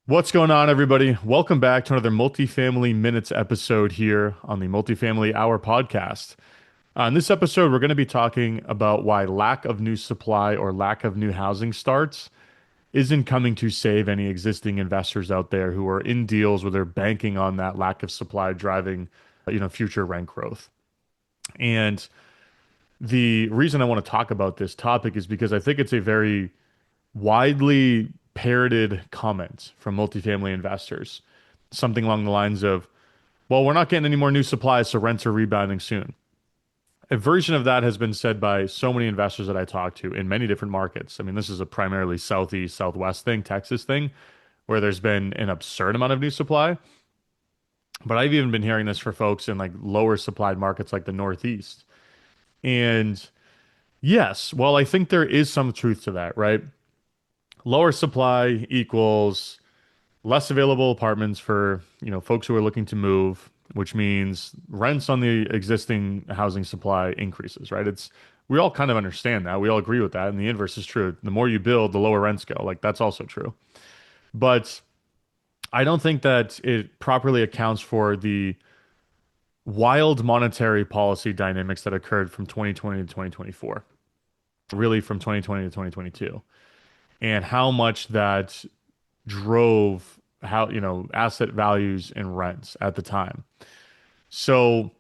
What's going on, everybody? Welcome back to another Multifamily Minutes episode here on the Multifamily Hour podcast. In this episode, we're going to be talking about why lack of new supply or lack of new housing starts isn't coming to save any existing investors out there who are in deals where they're banking on that lack of supply driving, future rent growth. And the reason I want to talk about this topic is because I think it's a very widely parroted comment from multifamily investors. Something along the lines of, well, we're not getting any more new supply, so rents are rebounding soon. A version of that has been said by so many investors that I talk to in many different markets. I mean, this is a primarily Southeast, Southwest thing, Texas thing, where there's been an absurd amount of new supply. But I've even been hearing this for folks in like lower supplied markets like the Northeast. And yes, well, I think there is some truth to that, right? Lower supply equals less available apartments for, folks who are looking to move, which means rents on the existing housing supply increases, right? We all kind of understand that. We all agree with that. And the inverse is true. The more you build, the lower rents go. Like that's also true. But I don't think that it properly accounts for the wild monetary policy dynamics that occurred from 2020 to 2024, really from 2020 to 2022, and how much that drove asset values and rents at the time. So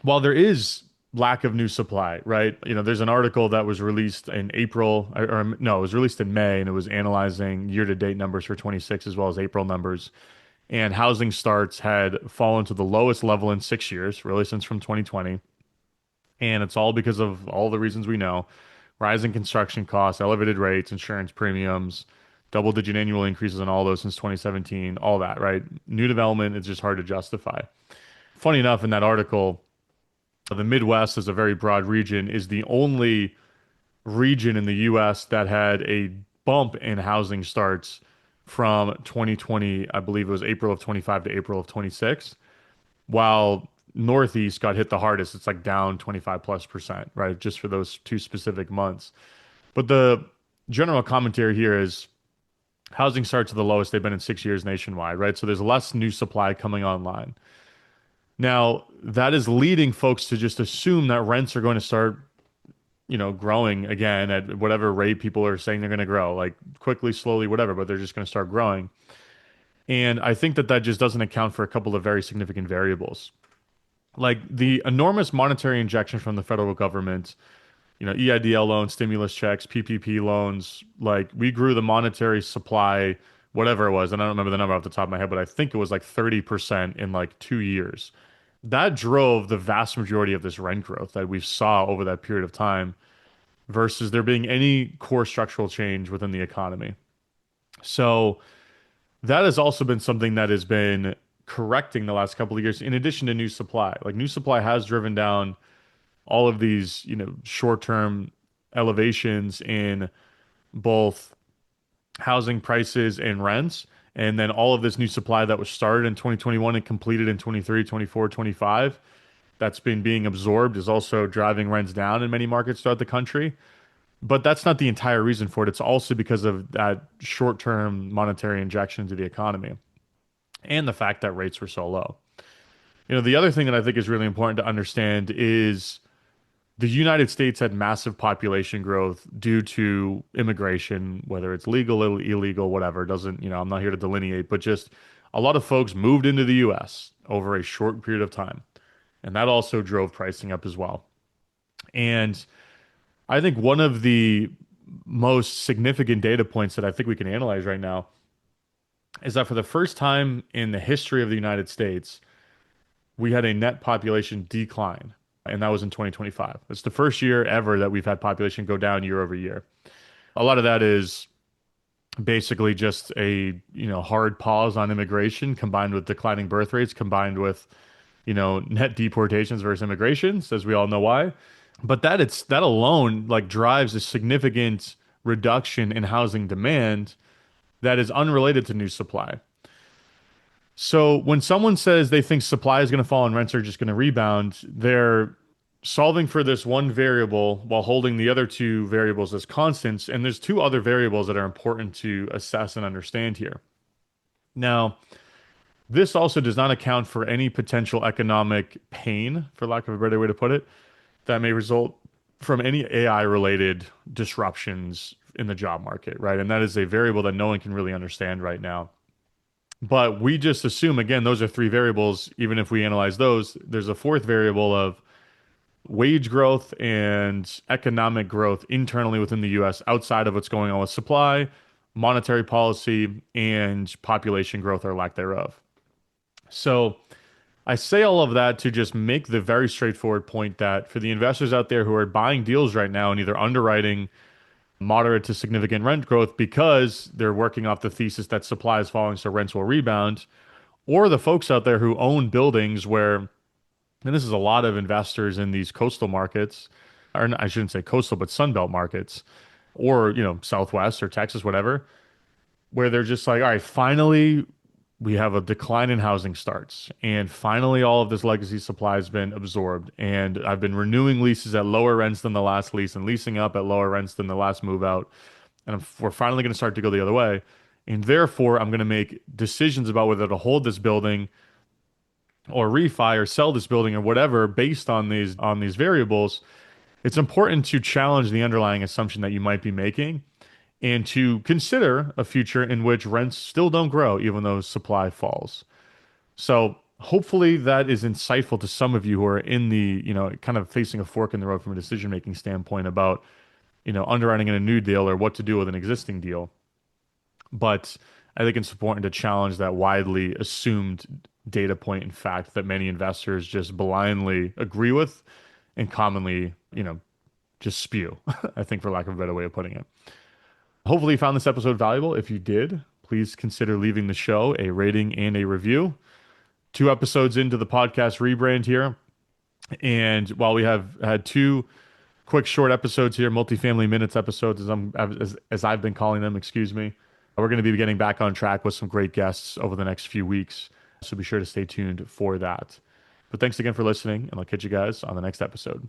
while there is lack of new supply, right? There's an article that was released in April, or no, it was released in May, and it was analyzing year-to-date numbers for 26 as well as April numbers. And housing starts had fallen to the lowest level in 6 years, really since from 2020. And it's all because of all the reasons we know: rising construction costs, elevated rates, insurance premiums, double-digit annual increases on all those since 2017, all that, right? New development is just hard to justify. Funny enough, in that article, the Midwest is a very broad region, is the only region in the US that had a bump in housing starts from 2020, I believe it was April of 25 to April of 26, while Northeast got hit the hardest. It's like down 25 plus percent, right? Just for those two specific months. But the general commentary here is housing starts are the lowest they've been in 6 years nationwide, right? So there's less new supply coming online. Now, that is leading folks to just assume that rents are going to start, growing again at whatever rate people are saying they're going to grow, like quickly, slowly, whatever, but they're just going to start growing. And I think that just doesn't account for a couple of very significant variables. Like the enormous monetary injection from the federal government, EIDL loans, stimulus checks, PPP loans, like we grew the monetary supply, whatever it was, and I don't remember the number off the top of my head, but I think it was like 30% in like 2 years. That drove the vast majority of this rent growth that we saw over that period of time versus there being any core structural change within the economy. So that has also been something that has been correcting the last couple of years, in addition to new supply. Like new supply has driven down all of these, short-term elevations in both housing prices and rents. And then all of this new supply that was started in 2021 and completed in 23, 24, 25, that's been being absorbed is also driving rents down in many markets throughout the country. But that's not the entire reason for it. It's also because of that short-term monetary injection into the economy and the fact that rates were so low. The other thing that I think is really important to understand is the United States had massive population growth due to immigration, whether it's legal, illegal, whatever. It doesn't, I'm not here to delineate, but just a lot of folks moved into the US over a short period of time. And that also drove pricing up as well. And I think one of the most significant data points that I think we can analyze right now is that for the first time in the history of the United States, we had a net population decline, and that was in 2025. It's the first year ever that we've had population go down year over year. A lot of that is basically just a, hard pause on immigration combined with declining birth rates, combined with, net deportations versus immigrations, as we all know why. But that alone like drives a significant reduction in housing demand that is unrelated to new supply. So when someone says they think supply is going to fall and rents are just going to rebound, they're solving for this one variable while holding the other two variables as constants. And there's two other variables that are important to assess and understand here. Now, this also does not account for any potential economic pain, for lack of a better way to put it, that may result from any AI related disruptions in the job market, right? And that is a variable that no one can really understand right now. But we just assume, again, those are three variables. Even if we analyze those, there's a fourth variable of wage growth and economic growth internally within the US outside of what's going on with supply, monetary policy, and population growth or lack thereof. So I say all of that to just make the very straightforward point that for the investors out there who are buying deals right now and either underwriting moderate to significant rent growth because they're working off the thesis that supply is falling, so rents will rebound, or the folks out there who own buildings where, and this is a lot of investors in these coastal markets, or I shouldn't say coastal, but Sunbelt markets, or Southwest or Texas, whatever, where they're just like, all right, finally we have a decline in housing starts, and finally all of this legacy supply has been absorbed, and I've been renewing leases at lower rents than the last lease and leasing up at lower rents than the last move out, and we're finally going to start to go the other way, and therefore I'm going to make decisions about whether to hold this building or refi or sell this building or whatever based on these variables. It's important to challenge the underlying assumption that you might be making and to consider a future in which rents still don't grow even though supply falls. So hopefully that is insightful to some of you who are in the, kind of facing a fork in the road from a decision-making standpoint about, underwriting in a new deal or what to do with an existing deal. But I think it's important to challenge that widely assumed data point and fact that many investors just blindly agree with and commonly, just spew, I think, for lack of a better way of putting it. Hopefully you found this episode valuable. If you did, please consider leaving the show a rating and a review. 2 episodes into the podcast rebrand here. And while we have had two quick short episodes here, multifamily minutes episodes, as I've been calling them, excuse me, we're going to be getting back on track with some great guests over the next few weeks. So be sure to stay tuned for that. But thanks again for listening, and I'll catch you guys on the next episode.